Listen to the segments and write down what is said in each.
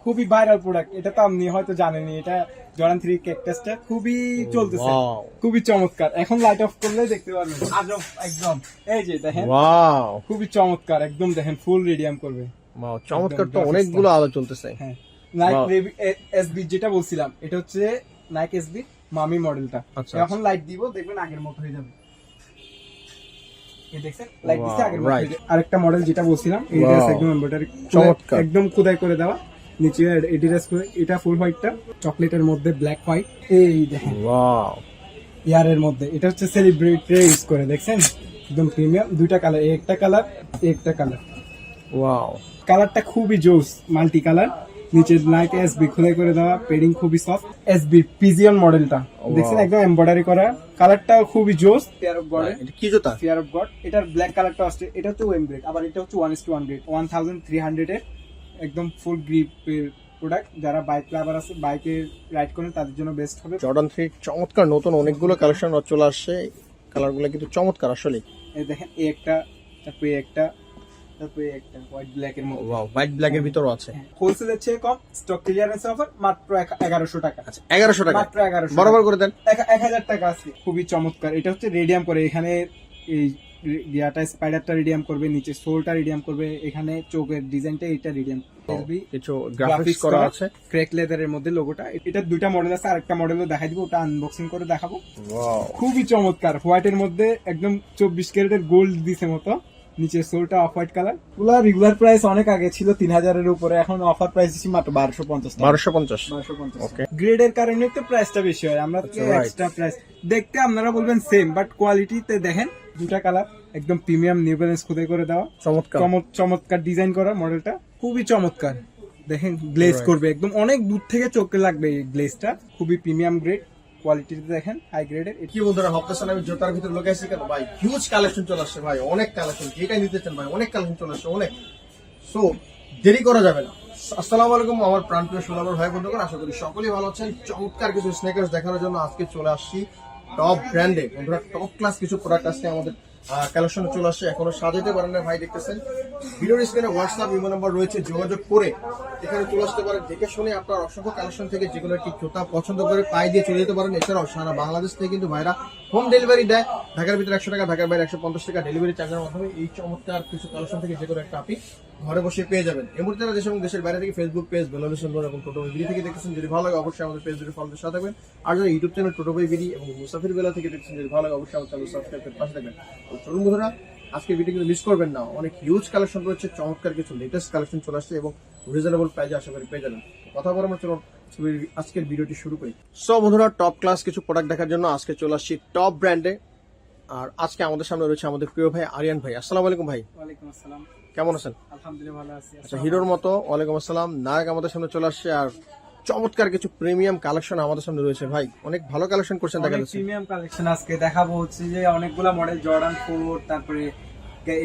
খুবই viral product. এটা তো আপনি হয়তো জানেনি, এটা জর্ডান 3 ক্যাকটাসটা খুবই চলতেছে, Wow. খুবই চমৎকার। এখন লাইট অফ করলে দেখতে পারবেন আজব একদম। এই যে দেখেন, ওয়াও খুবই চমৎকার একদম, দেখেন ফুল রেডিয়াম করবে। ওয়াও চমৎকার, তো graphics অনেকগুলো আলো চলতেছে। হ্যাঁ, নাইক Wow. এসবি যেটা বলছিলাম, এটা হচ্ছে নাইক এসবি মামি মডেলটা। আচ্ছা, এখন লাইট দিব, দেখবেন আগের মতো হয়ে যাবে। এই দেখছেন লাইট দিছে Wow, আগের মতো হয়ে right. যাবে। আরেকটা মডেল যেটা বলছিলাম, এটা Wow. একদম এমব্রয়ডারি চমৎকার। একদম খোদাই করে দেওয়া, নিচে এডিডাস করে। এটা ফুল হোয়াইটটা, চকলেটের মধ্যে ব্ল্যাক হোয়াইট। এই দেখেন ওয়াও ইয়ারের মধ্যে, এটা হচ্ছে সেলিব্রিটি ইউজ করে, দেখছেন একদম প্রিমিয়াম। দুইটা কালার, একটা কালার একটা কালার। ওয়াও কালারটা খুবই জোস, মাল্টি কালার। নিচে নাইক এসবি খোদাই করে দেওয়া, পেডিং খুবই সফট। এসবি পিজিয়ন মডেলটা দেখছেন, একদম এমব্রয়ডারি করা। কালারটা খুবই জোস। ফিয়ার অফ গড, এটা কি জুতা? Fear of god. এটার ব্ল্যাক কালারটা আসছে, এটা হচ্ছে ওয়েম গ্রেড, আবার এটা হচ্ছে 1:1 গ্রেড। 1300 এর একদম ফুল গ্রিপের প্রোডাক্ট। যারা বাইক লাভার আছে, বাইকে রাইড করেন, তাদের জন্য বেস্ট হবে। জর্ডান 3 চমৎকার, নতুন অনেকগুলো কালেকশন চলে আসছে। কালারগুলো কিন্তু চমৎকার আসলে। এই দেখেন, এই একটা, তারপরে একটা, তারপরে একটা হোয়াইট ব্ল্যাক এর মধ্যে। ওয়াও হোয়াইট ব্ল্যাক এর ভিতরও আছে। হোলসেলের চেয়ে কম, স্টক ক্লিয়ারেন্স অফার, মাত্র 1100 টাকা। আচ্ছা 1100 টাকা মাত্র 1100 বরাবর করে দেন। 1000 টাকা আছে। খুবই চমৎকার। এটা হচ্ছে রেডিয়াম করে, এখানে এই ইয়াটা স্পাইডারটা রেডিয়াম করবে, নিচে সোলটা রেডিয়াম করবে, এখানে চোখের ডিজাইনটা এটা রেডিয়াম করবে। কিছু গ্রাফিক্স করা আছে। ক্র্যাক লেদারের মধ্যে লোগোটা। এটা দুইটা মডেল আছে, আরেকটা মডেলও দেখাই দিব, ওটা আনবক্সিং করে দেখাবো। ওয়াও খুবই চমৎকার। হোয়াইটের মধ্যে একদম 24 ক্যারেটের গোল্ড দিছে মতো। নিচে সোলটা অফ হোয়াইট কালার। পুরো রেগুলার প্রাইস অনেক আগে ছিল 3000 এর উপরে, এখন অফার প্রাইস দিচ্ছি মাত্র 1250 টাকা। 1250 1250 ওকে। গ্রেডের কারণে তো প্রাইসটা বেশি হয়, আমরা আচ্ছা, right. এক্সট্রা প্রাইস দেখতে আপনারা বলবেন সেম, বাট কোয়ালিটিতে দেখেন দুটা কালার একদম প্রিমিয়াম, নিউ ব্যালেন্স খোদাই করে দেওয়া, চমৎকার। চমৎকার ডিজাইন করা মডেলটা, খুবই চমৎকার। দেখেন গ্লেজ Right. করবে একদম, অনেক দূর থেকে চোখে লাগবে এই গ্লেজটা। খুবই প্রিমিয়াম গ্রেড, কোয়ালিটিতে দেখেন হাই গ্রেডের। কি বন্ধুরা ভাবতেছেন আমি জুতার ভিতরে লুকাইছি কেন? ভাই হিউজ কালেকশন চলে আসছে ভাই, অনেক কালেকশন, যেটা নিতে চান ভাই অনেক কালেকশন চলে আসছে, অনেক। সো দেরি করা যাবে না। আসসালামু আলাইকুম আমার প্রাণপ্রিয় সোনাবার ভাই বন্ধুগণ, আশা করি সকলেই ভালো আছেন। চমৎকার কিছু স্নেকার্স দেখানোর জন্য আজকে চলে আসছি টপ ব্র্যান্ডে। বন্ধুরা টপ ক্লাস কিছু প্রোডাক্ট আসছে আমাদের কালেকশনে চলে আসছে, এখনো সাজাতে পারেন না ভাই, দেখতেছেন ভিডিওর স্ক্রিনে হোয়াটসঅ্যাপ ইমো নাম্বার রয়েছে, যোগাযোগ করে এখানে চলে আসতে পারেন। দেখে শুনে আপনার অসংখ্য কালেকশন থেকে যেগুলো একটি জুতা পছন্দ করে পায়ে দিয়ে চলে যেতে পারেন। এছাড়াও সারা বাংলাদেশ থেকে কিন্তু ভাইরা হোম ডেলিভারি দেয়। ঢাকার ভিতরে 100 টাকা, ঢাকার বাইরে 150 টাকা ডেলিভারি চার্জের মাধ্যমে এই চমৎকার কিছু কালেকশন থেকে যেগুলো একটা আপনি ঘরে বসে পেয়ে যাবেন। এই মুহূর্তে দেশ এবং দেশের বাইরে থেকে ফেসবুক পেজ বেলালু সুন্দর এবং টোটো বিডি থেকে দেখতেছেন, যদি ভালো লাগে অবশ্যই আমাদের পেজ দুটো ফলো দিয়ে সাথে থাকবেন। আর যদি ইউটিউব চ্যানেল টোটো বিডি এবং মুসাফির বেলা থেকে দেখতেছেন, যদি ভালো লাগে অবশ্যই আমাদের চ্যানেল সাবস্ক্রাইব করে পাশে থাকবেন। তো চলুন বন্ধুরা, আজকের ভিডিও কিন্তু মিস করবেন না, অনেক হিউজ কালেকশন রয়েছে, চমৎকার কিছু লেটেস্ট কালেকশন চলে আসছে এবং রিজনেবল প্রাইসে আশা করি পেয়ে যাবেন। কথা বলার মতো চলুন আজকের ভিডিওটি শুরু করি। সো বন্ধুরা, টপ ক্লাস কিছু প্রোডাক্ট দেখার জন্য আজকে চলে আসছি টপ ব্র্যান্ডে। আর আজকে আমাদের সামনে রয়েছে আমাদের প্রিয় ভাই আরিয়ান ভাই। আসসালামু আলাইকুম ভাই। ওয়ালাইকুম আসসালাম। কেমন আছেন? আলহামদুলিল্লাহ ভালো আছি। আচ্ছা হিরোর মতো ওয়ালাইকুম আসসালাম নায়ক আমাদের সামনে চলে আসছে, আর চমৎকার কিছু প্রিমিয়াম কালেকশন আমাদের সামনে রয়েছে। ভাই অনেক ভালো কালেকশন করছেন দেখা যাচ্ছে। প্রিমিয়াম কালেকশন আজকে দেখাবো হচ্ছে যে অনেকগুলা মডেল, জর্ডান 4, তারপরে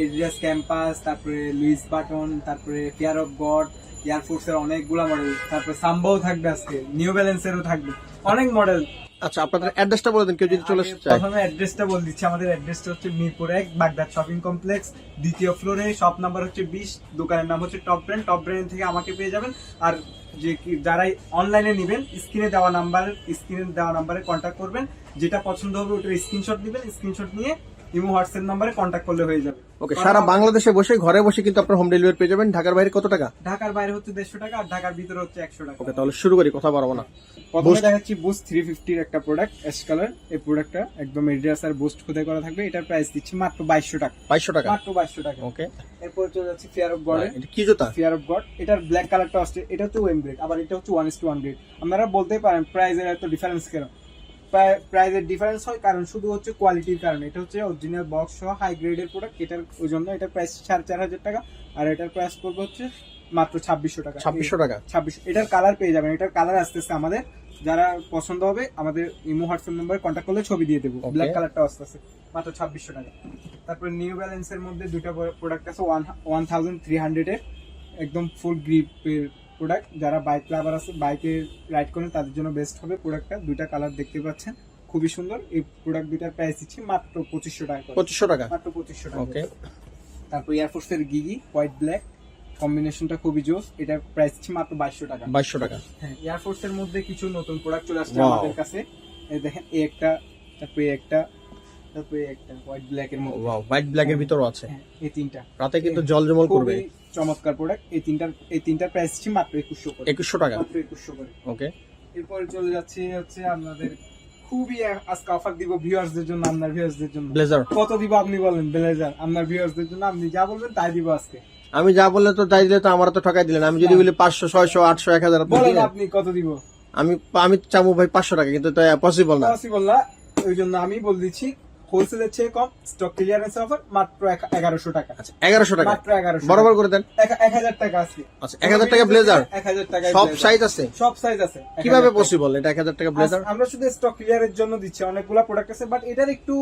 এডিডাস ক্যাম্পাস, তারপরে লুইস বাটন, তারপরে ফিয়ার অফ গড, এয়ারফোর্স এর অনেকগুলা মডেল, তারপরে সাম্বাও থাকবে আজকে, নিউ ব্যালেন্সেরও থাকবে, অনেক মডেল। আচ্ছা আপনাদের অ্যাড্রেসটা বলে দিন, কেউ যদি চলে আসতে চায়। প্রথমে অ্যাড্রেসটা বলে দিচ্ছি, আমাদের অ্যাড্রেসটা হচ্ছে মিরপুর 1 বাগদাদ শপিং কমপ্লেক্স, দ্বিতীয় ফ্লোরে, শপ নাম্বার হচ্ছে 20, দোকানের নাম হচ্ছে টপ ব্র্যান্ড। টপ ব্র্যান্ড থেকে আমাকে পেয়ে যাবেন। আর যে যারা অনলাইনে নেবেন, স্ক্রিনে দেওয়া নাম্বারে কন্ট্যাক্ট করবেন, যেটা পছন্দ হবে ওটার স্ক্রিনশট দিবেন, স্ক্রিনশট নিয়ে ইমো হোয়াটসঅ্যাপ নাম্বারে কন্ট্যাক্ট করলে হয়ে যাবে। ওকে, সারা বাংলাদেশে বসে ঘরে বসে কিন্তু আপনার হোম ডেলিভারি পেয়ে যাবেন। ঢাকার বাইরে কত টাকা? ঢাকার বাইরে হচ্ছে 150 টাকা, আর ঢাকার ভিতরে হচ্ছে 100 টাকা। ওকে তাহলে শুরু করি, কথা বাড়াবো না। প্রথমে দেখাচ্ছি বুস্ট 350 এর একটা প্রোডাক্ট, অ্যাশ কালার। এই প্রোডাক্টটা একদম এডিডাস আর বুস্ট খোদাই করা থাকবে। এটার প্রাইস দিচ্ছি মাত্র 2200 টাকা। 2200 টাকা মাত্র 2200 টাকা। ওকে। এরপর চলে যাচ্ছে ফিয়ার অফ গড। এটা কি জুতা? ফিয়ার অফ গড, এটার ব্ল্যাক কালারটা আসছে, এটা হচ্ছে ওয়েম গ্রেড, আবার এটা হচ্ছে 1:1 গ্রেড। আপনারা বলতেই পারেন প্রাইসের এত ডিফারেন্স কেন? প্রাইসের ডিফারেন্স হয় কারণ শুধু হচ্ছে কোয়ালিটির কারণে। এটা হচ্ছে অরিজিনাল বক্স সহ হাই গ্রেডের প্রোডাক্ট, এটার ওই জন্য এটার প্রাইস 4500 টাকা, আর এটার প্রাইস করবে হচ্ছে মাত্র 2600 টাকা। 2600 টাকা 2600। এটার কালার পেয়ে যাবেন, এটার কালার আসতেছে আমাদের, যারা পছন্দ হবে আমাদের ইমো হোয়াটসঅ্যাপ নাম্বারে কন্ট্যাক্ট করলে ছবি দিয়ে দেবো। Okay. ব্ল্যাক কালারটা আসতেছে মাত্র 2600 টাকা। তারপরে নিউ ব্যালেন্সের মধ্যে দুইটা প্রোডাক্ট আছে, 1300 এর একদম ফুল গ্রিপের প্রোডাক্ট। যারা বাইক লাভার আছে, বাইকে রাইড করেন, তাদের জন্য বেস্ট হবে প্রোডাক্টটা। দুইটা কালার দেখতে পাচ্ছেন, খুবই সুন্দর। এই প্রোডাক্ট দুইটার প্রাইস দিচ্ছি মাত্র 2500 টাকা করে। 2500 টাকা মাত্র 2500 টাকা। ওকে। তারপর এয়ারফোর্স এর গিগি হোয়াইট ব্ল্যাক, কম্বিনেশনটা খুবই জোস। এটার প্রাইস হচ্ছে মাত্র 2200 টাকা। 2200 টাকা। হ্যাঁ, এয়ারফোর্স এর মধ্যে কিছু নতুন প্রোডাক্ট চলে আসছে Wow. আমাদের কাছে। এই দেখেন, এই একটা, তারপরে একটা, তারপরে একটা হোয়াইট ব্ল্যাক এর মধ্যে। ওয়াও, হোয়াইট ব্ল্যাক এর ভিতরও আছে। হ্যাঁ, এই তিনটা রাতে কিন্তু জলজমল করবে। খুবই চমৎকার প্রোডাক্ট। এই তিনটার প্রাইস হচ্ছে মাত্র 2100 করে। 2100 টাকা। মাত্র 2100 করে। ওকে। এরপরে চলে যাচ্ছে হচ্ছে আপনাদের খুবই আজকে অফার দিব ভিউয়ার্সদের জন্য, আপনার ভিউয়ার্সদের জন্য। ব্লেজার কত দিব আপনি বলেন? ব্লেজার আপনার ভিউয়ার্সদের জন্য আপনি যা বলবেন তাই দিব আজকে। আমি যা বললে তো তাই দিলে তো আমার তো ঠকাই দিলেন। আমি যদি বলি 500 600 800 1000 আপনি বলেন দিলেন। আপনি কত দিব? আমি চামু ভাই 500 টাকা, কিন্তু তো পসিবল না। পসিবল না, ওই জন্য আমি বলে দিচ্ছি হোলসেলের চেয়ে কম স্টক ক্লিয়ারেন্স অফার মাত্র 1100 টাকা। আচ্ছা 1100 টাকা মাত্র 1100 বরাবর করে দেন। 1000 টাকা আছে। আচ্ছা 1000 টাকা ব্লেজার 1000 টাকা সব সাইজ আছে? সব সাইজ আছে। কিভাবে 1000 টাকা। পসিবল এটা 1000 টাকা ব্লেজার? আমরা শুধু স্টক ক্লিয়ারের জন্য দিচ্ছি, অনেকগুলো প্রোডাক্ট আছে, বাট এটার একটু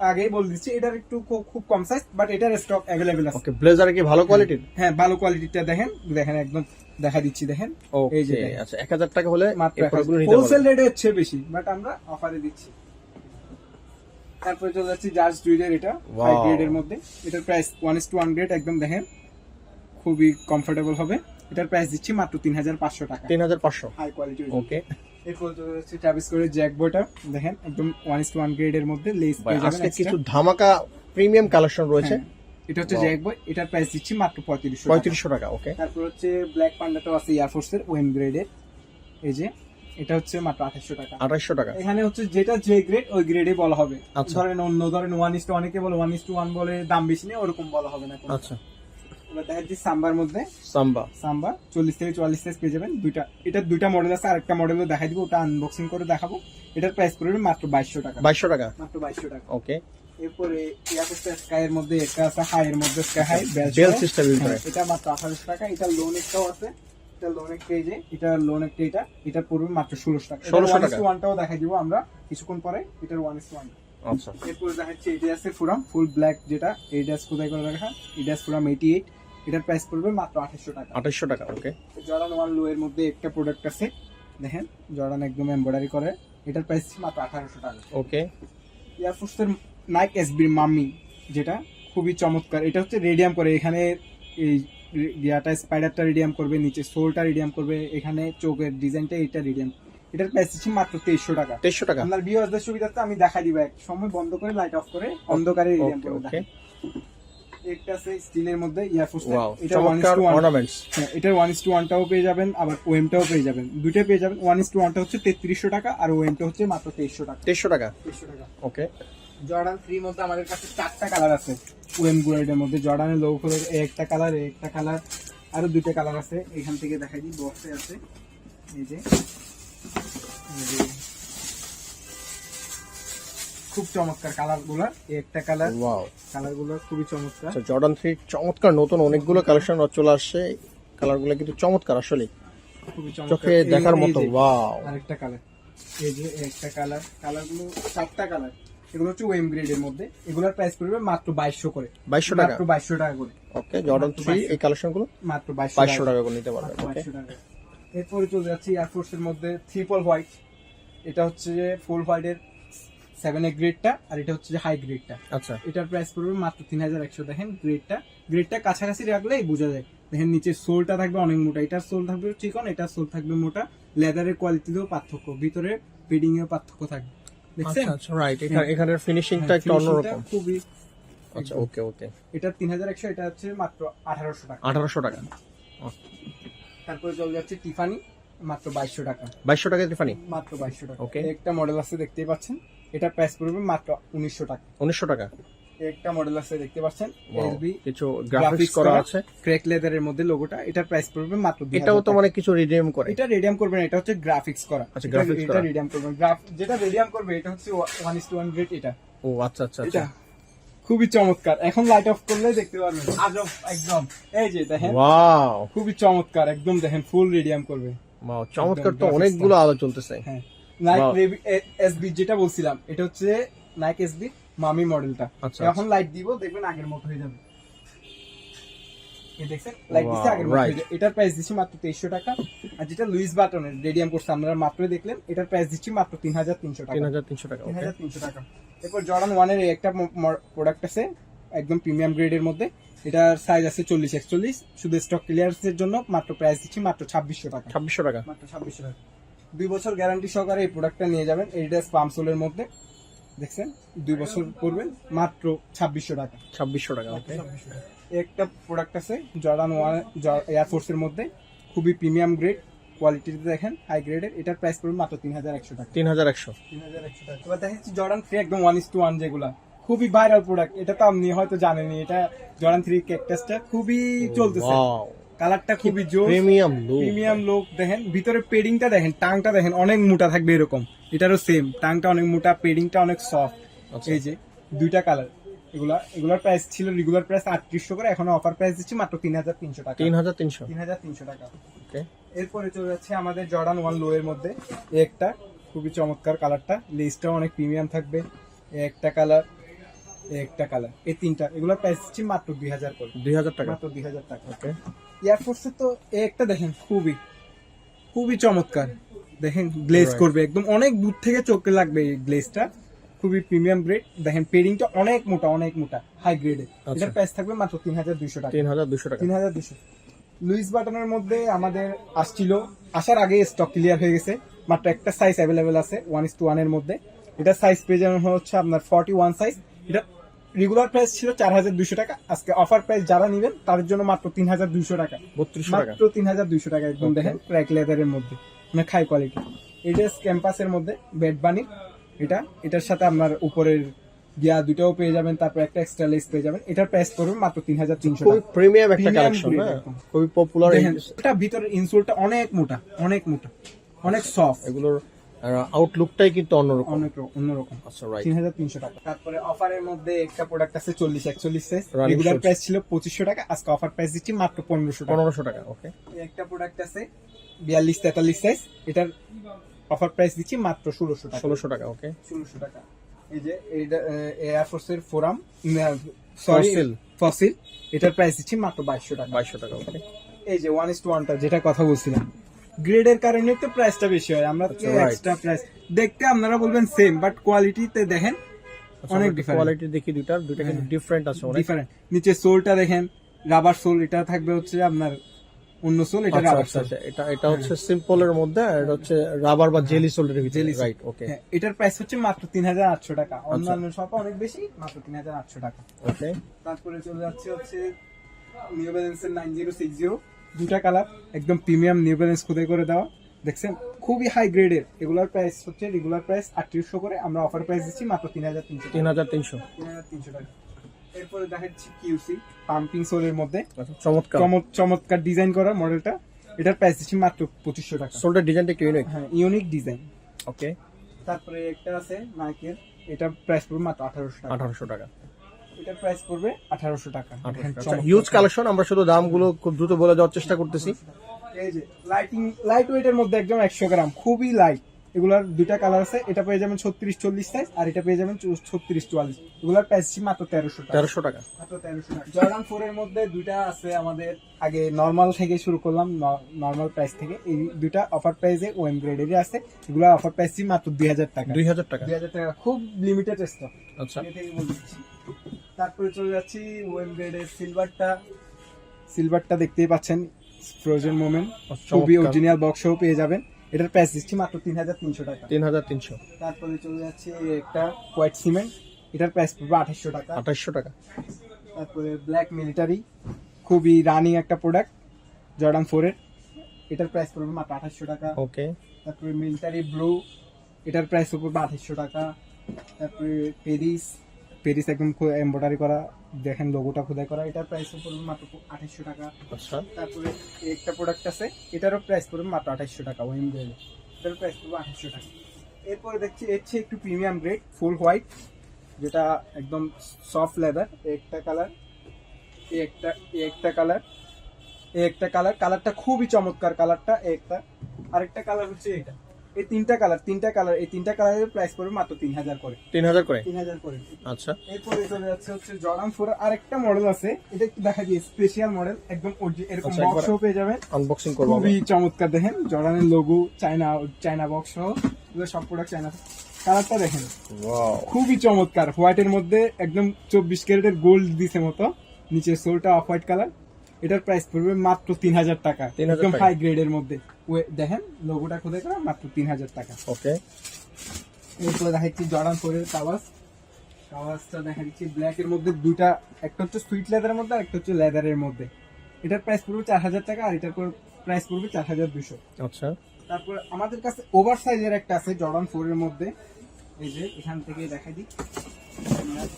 আগেই বলে দিচ্ছি, এটার একটু খুব কম সাইজ, বাট এটার স্টক अवेलेबल আছে। ওকে, ব্লেজার কি ভালো কোয়ালিটির? হ্যাঁ, ভালো কোয়ালিটিটা দেখেন, দেখেন একদম দেখা দিচ্ছি, দেখেন এই যে ওকে। দেখেন। আচ্ছা 1000 টাকা হলে মাত্র এই প্রোডাক্টগুলো নিতে হোলসেল পারবেন। রেটে হচ্ছে বেশি, বাট আমরা অফারে দিচ্ছি। তারপরে চলে যাচ্ছি জার্জ ডুইলের, এটা Wow. 5 গ্রেডের মধ্যে। এটার প্রাইস 1:100 একদম দেখেন, খুবই কমফোর্টেবল হবে। এটার প্রাইস দিচ্ছি মাত্র 3500 টাকা। 3500। High quality. ওকে এরপর চলে যাচ্ছে ট্রাভিস স্কটের জ্যাক বয়টা, দেখেন একদম 1:1 গ্রেডের মধ্যে লেস ভাই পেয়ে যাবেন আজকে extra। কিছু ধামাকা প্রিমিয়াম কালেকশন রয়েছে। হ্যাঁ, এটা হচ্ছে Wow. জ্যাক বয়, এটার প্রাইস দিচ্ছি মাত্র 3500 টাকা। 3500 টাকা। ওকে। তারপর হচ্ছে ব্ল্যাক পান্ডাটাও আছে এয়ারফোর্সের ওয়েম গ্রেডের, এই যে এটা হচ্ছে মাত্র 2800 টাকা। 2800 টাকা। এখানে হচ্ছে যেটা যে গ্রেড ওই গ্রেডে বলা হবে। আচ্ছা। ধরেন অন্য ধরেন 1:1 অনেকে বলে 1:1 বলে দাম বেশি নেই, ওরকম বলা হবে না কোনো। আচ্ছা এবার দেখা যাচ্ছে সাম্বার মধ্যে, সাম্বা সাম্বা 40 থেকে 44 সাইজ পেয়ে যাবেন দুইটা। এটার দুইটা মডেল আছে, আরেকটা মডেলও দেখাই দিব, ওটা আনবক্সিং করে দেখাবো। এটার প্রাইস পড়বে মাত্র 2200 টাকা। 2200 টাকা। মাত্র 2200 টাকা। ওকে। এরপরে এয়ারপোর্ট স্কাই এর মধ্যে একটা আছে, হাই এর মধ্যে sky high bell system use করে। এটা মাত্র 1800 টাকা। এটা লোন একটাও আছে, এটা লোন একটা, এই যে এটা লোন একটা, এটা পড়বে মাত্র 1600 টাকা। 1600 টাকা। 1:1টাও দেখাই দিব আমরা কিছুক্ষণ পরে, এটার 1:1। আচ্ছা এরপর দেখাচ্ছি এটা আছে ফুরাম ফুল ব্ল্যাক, যেটা এইডাস কোথায় করে রাখা, এইডাস ফুরাম 88, এটার প্রাইস পড়বে মাত্র 2800 টাকা। 2800 টাকা। ওকে। জর্ডান 1 লো এর মধ্যে একটা প্রোডাক্ট আছে, দেখেন জর্ডান একদম এমব্রয়ডারি করে, এটার প্রাইস মাত্র 1800 টাকা। ওকে। এয়ারফোর্সের নাইক এসবির মাম্মি, যেটা খুবই চমৎকার। এটা হচ্ছে রেডিয়াম করে, এখানে এই ইয়াটা স্পাইডারটা রেডিয়াম করবে, নিচে সোলটা রেডিয়াম করবে, এখানে চোখের ডিজাইনটা এটা রেডিয়াম। এটার প্রাইস হচ্ছে মাত্র 2300 টাকা। 2300 টাকা। আপনার ভিউয়ারদের সুবিধার্থে আমি দেখাই দিব, এক সময় বন্ধ করে লাইট অফ করে অন্ধকারে রেডিয়াম ওকে করে ওকে। দেখাই। একটা আছে স্টিলের মধ্যে এয়ারফোর্স, ওয়াও, এটা চমৎকার 1:1। অর্নামেন্টস। হ্যাঁ, এটার 1:1টাও পেয়ে যাবেন, আবার ওএমটাও পেয়ে যাবেন, দুইটাই পেয়ে যাবেন। 1:1টা হচ্ছে 3300 টাকা, আর ওএমটা হচ্ছে মাত্র 2300 টাকা। 2300 টাকা। 2300 টাকা। ওকে। জর্ডান 3 মধ্যে আমাদের কাছে 4টা কালার আছে। ওএম গ্রেডের মধ্যে জর্ডানের লো ফ্লোর একটা কালার, একটা কালার, আরো দুইটা কালার আছে। এখান থেকে দেখাই দিই, বক্সে আছে, এই যে খুব চমৎকার কালারগুলো। একটা কালার, ওয়াও। কালারগুলো খুবই চমৎকার। আচ্ছা জর্ডান 3 চমৎকার নতুন অনেকগুলো কালেকশন চলে আসছে। কালারগুলো কিন্তু চমৎকার আসলে, খুবই চমৎকার। চোখে দেখার এই মতো। যে ওয়াও। আরেকটা কালার, এই যে একটা কালার, কালারগুলো 7টা কালার। এগুলো হচ্ছে ওএম গ্রেডের মধ্যে, এগুলোর প্রাইস পড়বে মাত্র 2200 করে। 2200 টাকা। মাত্র 2200 টাকা করে। ওকে, জর্ডান 3 এই কালেকশনগুলো মাত্র 2200 টাকা করে নিতে পারবেন। মাত্র ওকে। 2200 টাকা। এরপরে চলে যাচ্ছি এয়ারফোর্স এর মধ্যে ট্রিপল হোয়াইট। এটা হচ্ছে যে ফুল হোয়াইটের 7A গ্রেডটা, আর এটা হচ্ছে যে হাই গ্রেডটা। আচ্ছা এটার প্রাইস পড়বে মাত্র 3100। দেখেন গ্রেডটা কাছাকাছি রাখলেই বোঝা যায়। দেখেন নিচে সোলটা থাকবে অনেক মোটা, এটার সোল থাকবে চিকন, এটার সোল থাকবে মোটা। লেদারের কোয়ালিটিতেও পার্থক্য, ভিতরে ফিডিং এও পার্থক্য থাকবে, দেখছেন? আচ্ছা আচ্ছা রাইট। এখানের ফিনিশিংটা একটু finishingটা অন্যরকম। খুবই। আচ্ছা ওকে ওকে। এটা 3100, এটা হচ্ছে মাত্র 1800 টাকা। 1800 টাকা। তারপরে চলে যাচ্ছে টিফানি, মাত্র 2200 টাকা। 2200 টাকা টিফানি। মাত্র 2200 টাকা। Okay. একটা মডেল আছে দেখতেই পাচ্ছেন, এটা প্রাইস পড়বে মাত্র 1900 টাকা। 1900 টাকা। একটা মডেল আছে দেখতে পাচ্ছেন, Wow, এসবি কিছু গ্রাফিক্স করা আছে। ক্র্যাক লেদারের মধ্যে লোগোটা, এটার প্রাইস পড়বে মাত্র 2000 এটাও তো টাকা। মানে কিছু রিডিম করে। এটা রেডিয়াম করবে না, এটা হচ্ছে গ্রাফিক্স করা। আচ্ছা, graphics এটা করা। রেডিয়াম করবে, যেটা রেডিয়াম করবে এটা হচ্ছে 1:1 গ্রেড। এটা ও আচ্ছা আচ্ছা এটা আচ্ছা। খুবই চমৎকার, এখন লাইট অফ করলে দেখতে পারবেন আজব একদম। এই যে দেখেন, ওয়াও খুবই চমৎকার একদম, দেখেন ফুল রেডিয়াম করবে। ওয়াও, চমৎকার তো, graphics অনেকগুলো আলো চলতেছে। হ্যাঁ, নাইক Wow. এসবি যেটা বলছিলাম, এটা হচ্ছে নাইক এসবি মামি মডেলটা। আচ্ছা, এখন লাইট দিব, দেখবেন আগের মতো হয়ে যাবে। এই দেখছেন লাইট Wow, দিচ্ছে আগের মতো right. হয়ে যাবে। এটার প্রাইস দিচ্ছি মাত্র 2300 টাকা। আর যেটা লুইস বাটনের রেডিয়াম করছে আপনারা মাত্রই দেখলেন, এটার প্রাইস দিচ্ছি মাত্র 3300 টাকা। 3300 টাকা। ওকে। 3300 টাকা। এরপর জর্ডান 1 এর একটা প্রোডাক্ট আছে একদম প্রিমিয়াম গ্রেডের মধ্যে, এটার সাইজ আছে 40x40, শুধু স্টক ক্লিয়ারেন্সের জন্য মাত্র প্রাইস দিচ্ছি মাত্র 2600 টাকা। 2600 টাকা। মাত্র 2600 টাকা। 2 বছর গ্যারান্টি সহকারে এই প্রোডাক্টটা নিয়ে যাবেন। এইটা পাম সোলের মধ্যে দেখছেন 2 বছর পড়বেন মাত্র 2600 টাকা। 2600 টাকা। ওকে। একটা প্রোডাক্ট আছে জর্ডান 1 এয়ারফোর্সের মধ্যে, খুবই প্রিমিয়াম গ্রেড, কোয়ালিটিতে দেখেন হাই গ্রেডের। এটার প্রাইস পড়বে মাত্র 3100 টাকা। 3100। 3100 টাকা। এবার দেখেন জর্ডান 3 একদম 1:1 যেগুলা খুবই ভাইরাল প্রোডাক্ট। এটা তো আপনি হয়তো জানেনই, এটা জর্ডান 3 ক্যাকটাসটা খুবই চলতেছে। ওয়াও, কালারটা খুবই জোর, প্রিমিয়াম লুক। Premium look. দেখেন ভিতরে পেডিংটা দেখেন, টাংটা দেখেন অনেক মোটা থাকবে এরকম। এটারও সেম, টাংটা অনেক মোটা, পেডিংটা অনেক সফট। আচ্ছা। এই যে দুইটা কালার, এগুলার প্রাইস ছিল রেগুলার প্রাইস 3800 করে, এখন অফার প্রাইস দিচ্ছি মাত্র 3300 টাকা। 3300। 3300 টাকা। ওকে। এরপরে চলে যাচ্ছে আমাদের জর্ডান 1 লো এর মধ্যে এই একটা খুবই চমৎকার কালারটা, লেসটাও অনেক প্রিমিয়াম থাকবে। এই একটা কালার, এই একটা কালার, এই তিনটা, এগুলোর প্রাইস দিচ্ছি মাত্র 2000 করে। 2000 টাকা। মাত্র 2000 টাকা। ওকে। এয়ারফোর্সের তো এই একটা দেখেন খুবই খুবই চমৎকার, দেখেন গ্লেজ Right. করবে একদম, অনেক দূর থেকে চোখে লাগবে এই গ্লেজটা, খুবই প্রিমিয়াম গ্রেড। দেখেন পেডিংটা অনেক মোটা, অনেক মোটা, হাই গ্রেডের। আচ্ছা। এটার প্রাইস থাকবে মাত্র 3200 টাকা। 3200 টাকা। 3200। লুইস বাটনের মধ্যে আমাদের আসছিল, আসার আগে স্টক ক্লিয়ার হয়ে গেছে, মাত্র একটা সাইজ অ্যাভেলেবেল আছে 1:1 এর মধ্যে। এটা সাইজ পেয়ে যাবেন হচ্ছে আপনার 41 সাইজ। এটা রেগুলার প্রাইস ছিল 4200 টাকা, আজকে অফার প্রাইস যারা নেবেন তাদের জন্য মাত্র 3200 টাকা। 3200 টাকা। মাত্র 3200 টাকা একদম। দেখেন ক্র্যাক লেদারের মধ্যে, মানে হাই কোয়ালিটি। এটা ক্যাম্পাসের মধ্যে বেড বানি, এটার সাথে আপনার উপরের গিয়া দুটাও পেয়ে যাবেন, তারপর একটা এক্সট্রা লেস পেয়ে যাবেন। এটার প্রাইস পড়বে মাত্র 3300 খুবই টাকা। প্রিমিয়াম একটা Premium কালেকশন grade না, একদম। খুবই পপুলার। দেখেন এটা ভিতরের ইনসোলটা অনেক মোটা, অনেক মোটা, অনেক সফট, এগুলোর আউটলুকটাই কিন্তু অন্যরকম। অনেক অন্যরকম। আচ্ছা, রাইট। 3300 টাকা। তারপরে অফারের মধ্যে একটা প্রোডাক্ট আছে 40x40 size, Running regular shoes। Price ছিল 2500 টাকা, আজকে অফার প্রাইস দিচ্ছি মাত্র 1500 টাকা। 1500 টাকা। ওকে। একটা প্রোডাক্ট আছে 42-43 সাইজ, এটার অফার প্রাইস দিচ্ছি মাত্র 1600 টাকা। 1600 টাকা। ওকে। 1600 টাকা। এই যে এইটা এয়ারফোর্সের ফোরাম, সরি Fossil। ফসিল, এটার প্রাইস দিচ্ছি মাত্র 2200 টাকা। 2200 টাকা। ওকে। এই যে 1:1টা যেটা কথা বলছিলাম, গ্রেডের কারণে তো প্রাইসটা বেশি হয়, আমরা আচ্ছা, right. এক্সট্রা প্রাইস দেখতে আপনারা বলবেন সেম, বাট কোয়ালিটিতে দেখেন অনেক ডিফারেন্ট। কোয়ালিটি দেখি দুইটা কিন্তু ডিফারেন্ট আছে অনেক। ডিফারেন্ট। নিচে সোলটা দেখেন রাবার সোল, এটা থাকবে হচ্ছে আপনার অন্য সোল, এটা আচ্ছা, রাবার আচ্ছা, সোল। আচ্ছা। এটা হচ্ছে সিম্পলের মধ্যে, আর এটা হচ্ছে রাবার বা জেলি সোলের ভিতরে। Jelly sole। রাইট। ওকে। হ্যাঁ, এটার প্রাইস হচ্ছে মাত্র 3800 টাকা, আচ্ছা। অন্যান্য শপে অনেক বেশি, মাত্র 3800 টাকা। ওকে। তারপরে চলে যাচ্ছে হচ্ছে নিউ ব্যালেন্সের 9060, দুটা কালার, একদম প্রিমিয়াম নিউ ব্যালেন্স খোদাই করে দেওয়া, দেখছেন খুবই হাই গ্রেডের। এগুলার প্রাইস হচ্ছে রেগুলার প্রাইস 3800 করে, আমরা অফার প্রাইস দিচ্ছি মাত্র 3300 টাকা। 3300। 3300 টাকা। এরপরে দেখাচ্ছি কিউসি পাম্পিং সোলের মধ্যে আচ্ছা, চমৎকার। চমৎকার ডিজাইন করা মডেলটা, এটার প্রাইস দিচ্ছি মাত্র 2500 টাকা। সোলটার ডিজাইনটা একটু ইউনিক। হ্যাঁ, ইউনিক ডিজাইন। ওকে। তারপরে একটা আছে নাইকের, এটার প্রাইস পড়বে মাত্র 1800 টাকা। 1800 টাকা। এটার প্রাইস পড়বে 1800 টাকা। দেখেন চমৎকার। Huge collection. আমরা শুধু দামগুলো খুব দ্রুত বলে দেওয়ার চেষ্টা করতেছি। এই যে লাইট ওয়েটের মধ্যে একদম 100 গ্রাম, খুবই লাইট। এগুলার দুইটা কালার আছে, এটা পেয়ে যাবেন 36-40 সাইজ, আর এটা পেয়ে যাবেন 36-44। এগুলার প্রাইস মাত্র 1300 টাকা। 1300 টাকা। মাত্র 1300 টাকা। জর্ডান 4 এর মধ্যে দুইটা আছে আমাদের, আগে নরমাল থেকে শুরু করলাম, নরমাল প্রাইস থেকে। এই দুইটা অফার প্রাইসে ওএম গ্রেডেরই আছে, এগুলা অফার প্রাইস মাত্র 2000 টাকা। 2000 টাকা। 2000 টাকা, খুব লিমিটেড স্টক। আচ্ছা। তারপরে চলে যাচ্ছি ওএম গ্রেডের সিলভারটা দেখতেই পাচ্ছেন, ফ্রোজেন মোমেন্ট, খুবই চমৎকার। অরিজিনাল বক্স সহ পেয়ে যাবেন। এটার প্রাইস দিচ্ছি মাত্র 3300 টাকা। 3300। তারপরে চলে যাচ্ছে একটা হোয়াইট সিমেন্ট, এটার প্রাইস পড়বে 2800 টাকা। 2800 টাকা। তারপরে ব্ল্যাক মিলিটারি, খুবই রানিং একটা প্রোডাক্ট জর্ডান 4 এর, এটার প্রাইস পড়বে মাত্র 2800 টাকা। ওকে। তারপরে মিলিটারি ব্লু, এটার প্রাইস পড়বে 2800 টাকা। তারপরে পেরিস একদম এমব্রয়ডারি করা, দেখেন লোগোটা খোদাই করা, এটার প্রাইস পড়বে মাত্র 2800 টাকা। আচ্ছা। তারপরে এই একটা প্রোডাক্ট আছে, এটারও প্রাইস পড়বে মাত্র 2800 টাকা। ওয়েম গ্রেড, এটার প্রাইস পড়বে 2800 টাকা। এরপরে দেখছি এর চেয়ে একটু প্রিমিয়াম গ্রেড ফুল হোয়াইট, যেটা একদম সফট লেদার। একটা কালার, একটা কালার, একটা কালারটা খুবই চমৎকার কালারটা। আরেকটা কালার হচ্ছে এটা। এই তিনটা কালার, এই তিনটা কালারের প্রাইস পড়বে মাত্র 3000 করে। 3000 করে। 3000 করে। আচ্ছা। এরপরে চলে যাচ্ছে হচ্ছে জর্ডান 4 আরেকটা মডেল আছে, এটা একটু দেখা যায় স্পেশাল মডেল, একদম এরকম আচ্ছা, বক্স একবার সহ পেয়ে যাবেন। আনবক্সিং করব। খুবই চমৎকার, দেখেন জর্ডানের লোগো, চায়না বক্স সহ, এগুলো সব প্রোডাক্ট চায়না। কালারটা দেখেন ওয়াও, খুবই চমৎকার, হোয়াইটের মধ্যে একদম 24 ক্যারেটের গোল্ড দিছে মতো, নিচের সোলটা অফ হোয়াইট কালার, এটার প্রাইস পড়বে মাত্র 3000 টাকা। 3000 একদম টাকা। হাই গ্রেডের মধ্যে দেখেন লোগোটা খোদাই করা, মাত্র 3000 টাকা। ওকে, এরপরে দেখাচ্ছি জর্ডান 4 এর কাওয়াসটা দেখা দিচ্ছি ব্ল্যাক এর মধ্যে দুইটা, একটা হচ্ছে সুইট লেদারের মধ্যে আর একটা হচ্ছে লেদারের মধ্যে। এটার প্রাইস পড়বে 4000 টাকা আর এটার প্রাইস পড়বে 4200। আচ্ছা, তারপর আমাদের কাছে ওভার সাইজের একটা আছে জর্ডান 4 এর মধ্যে, এই যে এখান থেকে দেখাই দিই,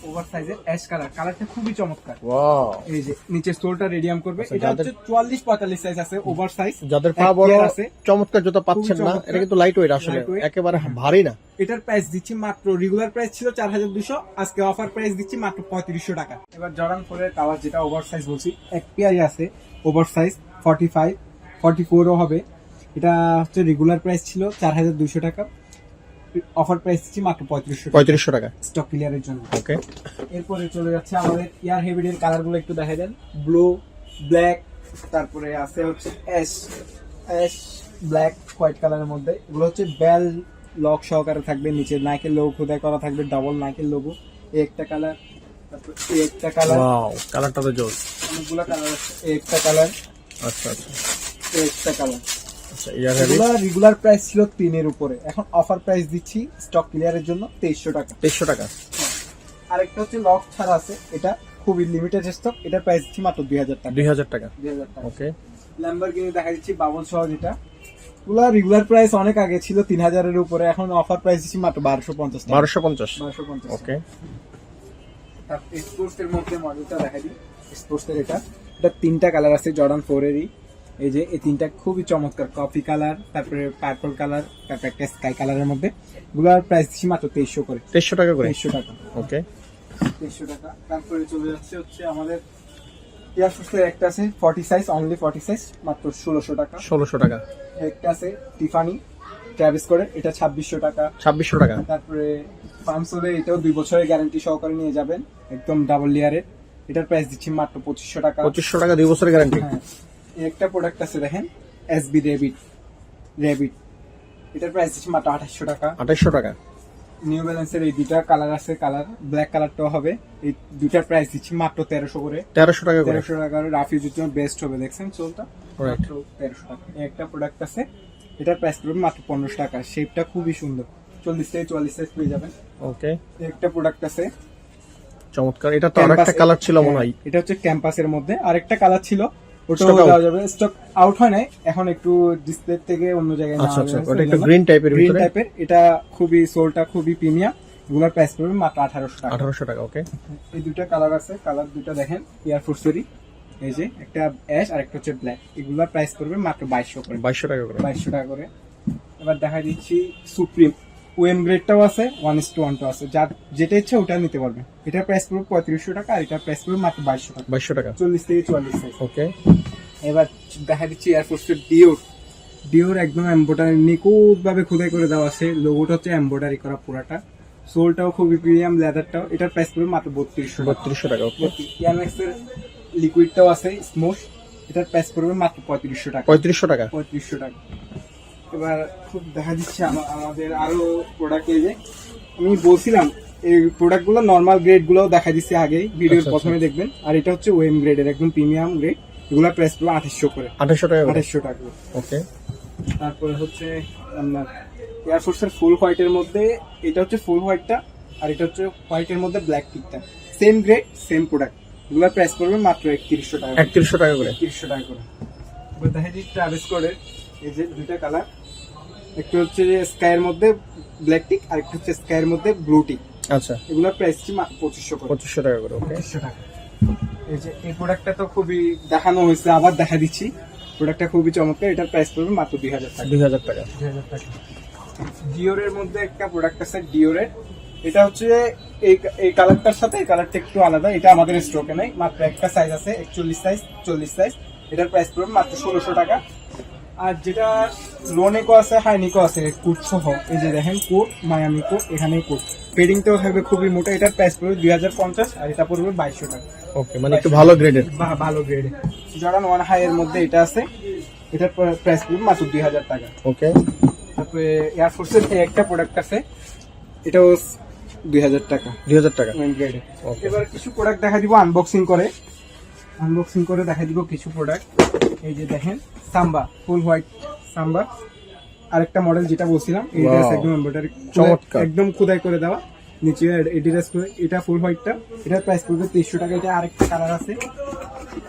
ওভার সাইজের অ্যাশ কালারটা খুবই চমৎকার। ওয়াও, এই যে নিচের সোলটা রেডিয়াম করবে, আচ্ছা, এটা হচ্ছে 44-45 সাইজ আছে, ওভার সাইজ। যাদের পা বড় আছে, চমৎকার জুতা পাচ্ছেন খুবই না, চমৎকার। এটা কিন্তু লাইট ওয়েট আসলে, Lightweight। একেবারে ভারী না। এটার প্রাইস দিচ্ছি মাত্র, রেগুলার প্রাইস ছিল 4200, আজকে অফার প্রাইস দিচ্ছি মাত্র 3500 টাকা। এবার জর্ডান 4 এর কালার যেটা ওভার সাইজ বলছি, এক পেয়ারই আছে ওভার সাইজ 45, 44ও হবে। এটা হচ্ছে রেগুলার প্রাইস ছিল 4200 টাকা, অফার প্রাইস দিচ্ছি মাত্র 3500 টাকা। স্টক ক্লিয়ারের জন্য। ওকে, এরপরে চলে যাচ্ছে আমাদের ইয়ার হেভিডের কালার গুলো একটু দেখা দেন, ব্লু, ব্ল্যাক, তারপরে আছে হচ্ছে অ্যাশ ব্ল্যাক হোয়াইট কালারের মধ্যে। এগুলো হচ্ছে বেল লক সহকারে থাকবে, নিচে নাইকের লোগো খোদাই করা থাকবে, ডাবল নাইকের লোগো। এই একটা কালার, তারপর এই একটা কালার, ওয়াও, কালারটা তো জোস। অনেকগুলো কালার আছে। এই একটা কালার, আচ্ছা আচ্ছা এই একটা কালার। আচ্ছা, ইয়ার হেভি এগুলো রেগুলার প্রাইস ছিল 3 এর উপরে, এখন অফার প্রাইস দিচ্ছি স্টক ক্লিয়ারের জন্য 2300 টাকা। 2300 টাকা। আরেকটা হচ্ছে লক ছাড়া আছে, এটা খুবই লিমিটেড স্টক, এটার প্রাইস দিচ্ছি মাত্র 2000 টাকা। 2000 টাকা। 2000 টাকা। ওকে, ল্যাম্বরগিনি দেখা দিচ্ছি বাবল সহ, যেটা গুলা রেগুলার প্রাইস অনেক আগে ছিল 3000 এর উপরে, এখন অফার প্রাইস দিচ্ছি মাত্র 1250 টাকা। 1250। 1250। ওকে, তারপর স্পোর্টস এর মধ্যে মডেলটা দেখা দিই, স্পোর্টস এর এটা 3টা কালার আছে জর্ডান 4 এরই। এই যে এই 3টা খুবই চমৎকার, কফি কালার, তারপরে পার্পল কালার, তারপর একটা স্কাই কালারের মধ্যে। গুলার প্রাইস দিচ্ছি মাত্র 2300 করে। 2300 টাকা করে। 2300 টাকা। ওকে, 2300 টাকা। তারপরে চলে যাচ্ছে হচ্ছে আমাদের এয়ার ফোর্সের একটা আছে 40 সাইজ, অনলি 40 সাইজ, মাত্র 1600 টাকা। 1600 টাকা। একটা আছে টিফানি ট্রাভিস করে, এটা 2600 টাকা। 2600 টাকা। তারপরে পামসোলে এটাও 2 বছরের গ্যারান্টি সহকারে নিয়ে যাবেন, একদম ডাবল লেয়ারের। এটার প্রাইস দিচ্ছি মাত্র 2500 টাকা। 2500 টাকা, 2 বছরের গ্যারান্টি। হ্যাঁ, এই একটা প্রোডাক্ট আছে দেখেন, এসবি রেবিট, এটার প্রাইস দিচ্ছি মাত্র 2800 টাকা। 2800 টাকা। নিউ ব্যালেন্সের এই দুইটা কালার আছে, কালার ব্ল্যাক কালারটাও হবে, এই দুইটার প্রাইস দিচ্ছি মাত্র 1300 করে। 1300 টাকা করে। 1300 টাকা রাফ ইউজের জন্য বেস্ট হবে, দেখছেন চোলটা, Right. মাত্র 1300 টাকা। এই একটা প্রোডাক্ট আছে, এটার প্রাইস পড়বে মাত্র 1500 টাকা। শেপটা খুবই সুন্দর, 40 থেকে 44 সাইজ পেয়ে যাবেন। ওকে, এই একটা প্রোডাক্ট আছে চমৎকার। এটা তো আরেকটা কালার ছিল মনে হয়। এটা হচ্ছে ক্যাম্পাসের মধ্যে, আরেকটা কালার ছিল, ওটাও Stock out. দেওয়া যাবে, স্টক আউট হয় নাই, এখন একটু ডিসপ্লে থেকে অন্য জায়গায় নেওয়া আচ্ছা আচ্ছা, হয়েছে, ওটা একটু এজন্য। গ্রিন টাইপের গ্রিন ভিতরে। টাইপের, এটা খুবই সোলটা খুবই প্রিমিয়াম, এগুলোর প্রাইস পড়বে মাত্র 1800 টাকা। 1800 টাকা। ওকে, এই দুইটা কালার আছে, কালার দুটো দেখেন এয়ার ফোর্সেরই, এই যে একটা অ্যাশ আর একটা হচ্ছে ব্ল্যাক, এগুলোর প্রাইস পড়বে মাত্র 2200 করে। 2200 টাকা করে। 2200 টাকা করে। এবার দেখা দিচ্ছি সুপ্রিম ওএম গ্রেডটাও আছে, 1:1 আছে, যার যেটা ইচ্ছা ওটা নিতে পারবে। এটার প্রাইস পড়বে 3500 টাকা আর এটার প্রাইস পড়বে মাত্র 2200 টাকা। 2200 টাকা। 40 থেকে 44 সাইজ। ওকে, এবার দেখা দিচ্ছি এয়ারফোর্সের ডিওর একদম এমব্রয়ডারি নিখুঁত ভাবে খোদাই করে দেওয়া আছে, লোগোটা হচ্ছে এমব্রয়ডারি করা পুরাটা, সোলটাও খুবই প্রিমিয়াম, লেদারটাও। এটার প্রাইস পড়বে মাত্র 3200 টাকা। 3200 টাকা। ওকে, ইয়ারম্যাক্সের লিকুইডটাও আছে স্মুথ, এটার প্রাইস পড়বে মাত্র 3500 টাকা। 3500 টাকা। 3500 টাকা। এবার খুব দেখা দিচ্ছে আমাদের আরো প্রোডাক্ট, এই যে আমি বলছিলাম এই প্রোডাক্ট গুলো নর্মাল গ্রেড গুলো দেখা দিচ্ছি আগেই, ভিডিওর আচ্ছা, প্রথমে দেখবেন। আর এটা হচ্ছে ওএম গ্রেডের একদম প্রিমিয়াম গ্রেড, এগুলা প্রাইস পড়বে 2800 করে। 2800 টাকা করে। 2800 টাকা। ওকে, তারপরে হচ্ছে আপনার এয়ারফোর্সের ফুল হোয়াইটের মধ্যে, এটা হচ্ছে ফুল হোয়াইটটা আর এটা হচ্ছে হোয়াইটের মধ্যে ব্ল্যাক টিকটা, সেম গ্রেড সেম প্রোডাক্ট, এগুলোর প্রাইস পড়বে মাত্র 3100 টাকা। 3100 টাকা করে। 3100 টাকা করে। এবার দেখা দিচ্ছি ট্রাভেস কোডের এই যে দুইটা কালার, একটা হচ্ছে স্কাইয়ের মধ্যে ব্ল্যাক টিক আর একটা হচ্ছে স্কাইয়ের মধ্যে ব্লু টিক, আচ্ছা, এগুলোর প্রাইস হচ্ছে মাত্র 2500 করে। 2500 টাকা করে। ওকে, 2500 টাকা। এই যে এই প্রোডাক্টটা তো খুবই দেখানো হয়েছে, আবার দেখা দিচ্ছি, প্রোডাক্টটা খুবই চমৎকার, এটার প্রাইস পড়বে মাত্র 2000 টাকা। 2000 টাকা। ডিওরের মধ্যে একটা প্রোডাক্ট আছে ডিওরের, এটা হচ্ছে এই কালারটার সাথে এই কালারটা একটু আলাদা, এটা আমাদের স্টকে নাই, মাত্র একটা সাইজ আছে 41 সাইজ 40 সাইজ, এটার প্রাইস পড়বে মাত্র 1600 টাকা। আর যেটা লো নেকও আছে হাই নেকও আছে কোট সহ, এই যে দেখেন কোট মায়ামি কোট, এখানেই কোট, পেডিংটাও থাকবে খুবই মোটা, এটার প্রাইস পড়বে 2050 আর এটা পড়বে 2200 টাকা। ওকে, মানে একটু ভালো গ্রেডের। ভালো গ্রেডে জর্ডান 1 হাই এর মধ্যে এটা আছে, এটার প্রাইস পড়বে মাত্র 2000 টাকা। ওকে, তারপরে এয়ারফোর্সের একটা প্রোডাক্ট আছে, এটাও 2000 টাকা। 2000 টাকা। ওয়েন গ্রেডে। Okay. এবার কিছু প্রোডাক্ট দেখা দিব আনবক্সিং করে, আনবক্সিং করে দেখা দিব কিছু প্রোডাক্ট। এই যে দেখেন সাম্বা, ফুল হোয়াইট সাম্বা, আরেকটা মডেল যেটা বলছিলাম এডিডাস, Wow. একদম এমব্রয়ডারি চমৎকার। একদম খোদাই করে দেওয়া, নিচে এডিডাস করে। এটা ফুল হোয়াইটটা, এটার প্রাইস পড়বে 2300 টাকা। এটা আরেকটা কালার আছে,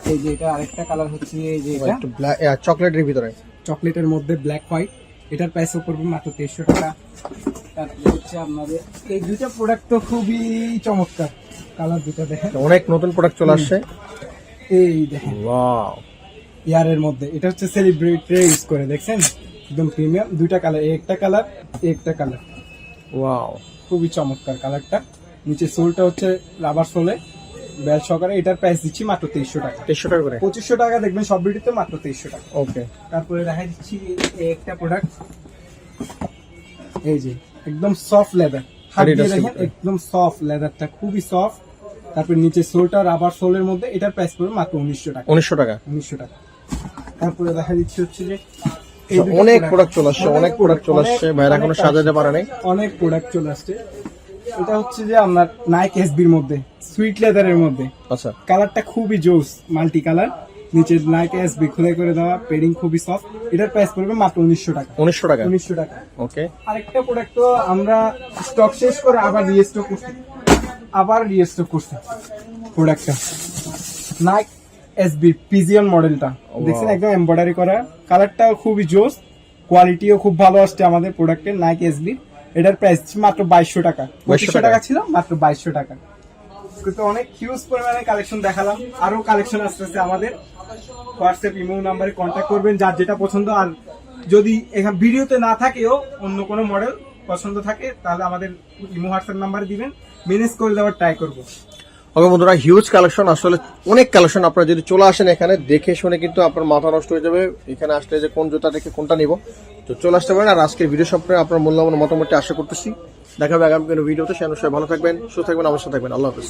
এই যে এটা আরেকটা কালার হচ্ছে এই যে এটা একটু চকলেটের ভিতরে। চকলেটের মধ্যে ব্ল্যাক হোয়াইট, এটার প্রাইসও পড়বে মাত্র 2300 টাকা। তারপরে হচ্ছে আপনাদের এই দুইটা প্রোডাক্ট তো খুবই চমৎকার, কালার দুটো দেখেন, অনেক নতুন প্রোডাক্ট চলে আসছে। এই দেখেন ওয়াও, ইয়ারের মধ্যে। এটা হচ্ছে সেলিব্রিটি ইউজ করে, দেখছেন একদম প্রিমিয়াম। দুইটা কালার, একটা কালার একটা কালার, ওয়াও, খুবই চমৎকার কালারটা। নিচে সোলটা হচ্ছে রাবার সোলে বেল সহকারে। এটার প্রাইস দিচ্ছি মাত্র 2300 টাকা। 2300 টাকা করে। 2500 টাকা দেখবেন সব ভিডিওতে, মাত্র 2300 টাকা। ওকে, তারপরে দেখা দিচ্ছি এই একটা প্রোডাক্ট, এই যে একদম সফট লেদার, হাত দিয়ে Adidas দেখেন এর একদম সফট লেদারটা, খুবই সফট। তারপরে নিচে সোলটা রাবার সোলের মধ্যে, এটার প্রাইস পড়বে মাত্র 1900 টাকা। 1900 টাকা। 1900 টাকা। তারপরে দেখা দিচ্ছি হচ্ছে যে এই দুটো অনেক product- প্রোডাক্ট চলে আসছে, অনেক প্রোডাক্ট চলে আসছে, ভাইরা এখনো সাজাতে পারে নাই। অনেক প্রোডাক্ট চলে আসছে। এটা হচ্ছে যে আপনার নাইক এসবির মধ্যে সুইট লেদারের মধ্যে, আচ্ছা, কালারটা খুবই জোস, মাল্টি কালার, নিচে নাইক এসবি খোদাই করে দেওয়া, পেডিং খুবই সফট। এটার প্রাইস পড়বে মাত্র 1900 টাকা। 1900 টাকা। 1900 টাকা। ওকে, আরেকটা প্রোডাক্ট তো আমরা স্টক শেষ করে আবার রিস্টক করছি, প্রোডাক্টটা নাইক এসবি পিজিয়ন মডেলটা, দেখছেন একদম এমব্রয়ডারি করা, কালারটাও খুবই জোস, কোয়ালিটিও খুব ভালো আসছে আমাদের প্রোডাক্টের নাইক এসবি। এটার প্রাইস মাত্র 2200 টাকা। 2500 টাকা ছিল, মাত্র 2200 টাকা। কিন্তু অনেক হিউজ পরিমাণে কালেকশন দেখালাম, আরো কালেকশন আসতেছে আমাদের। হোয়াটসঅ্যাপ ইমো নাম্বারে কন্ট্যাক্ট করবেন যার যেটা পছন্দ। আর যদি এখানে ভিডিওতে না থাকেও অন্য কোনো মডেল পছন্দ থাকে, তাহলে আমাদের ইমো হোয়াটসঅ্যাপ নাম্বার দিবেন, ম্যানেজ করে দেওয়ার ট্রাই করবো। ওকে বন্ধুরা, হিউজ কালেকশন, আসলে অনেক কালেকশন। আপনারা যদি চলে আসেন এখানে দেখে শুনে, কিন্তু আপনার মাথা নষ্ট হয়ে যাবে এখানে আসলে যে কোন জুতা দেখে কোনটা নিব। তো চলে আসতে পারেন। আর আজকের ভিডিও সম্পর্কে আপনার মূল্যবান মতামতটি আশা করতেছি। দেখা হবে আগামী কোনো ভিডিওতে। সে অনুসারে ভালো থাকবেন, সুস্থ থাকবেন, অবশ্যই থাকবেন। আল্লাহ হাফেজ।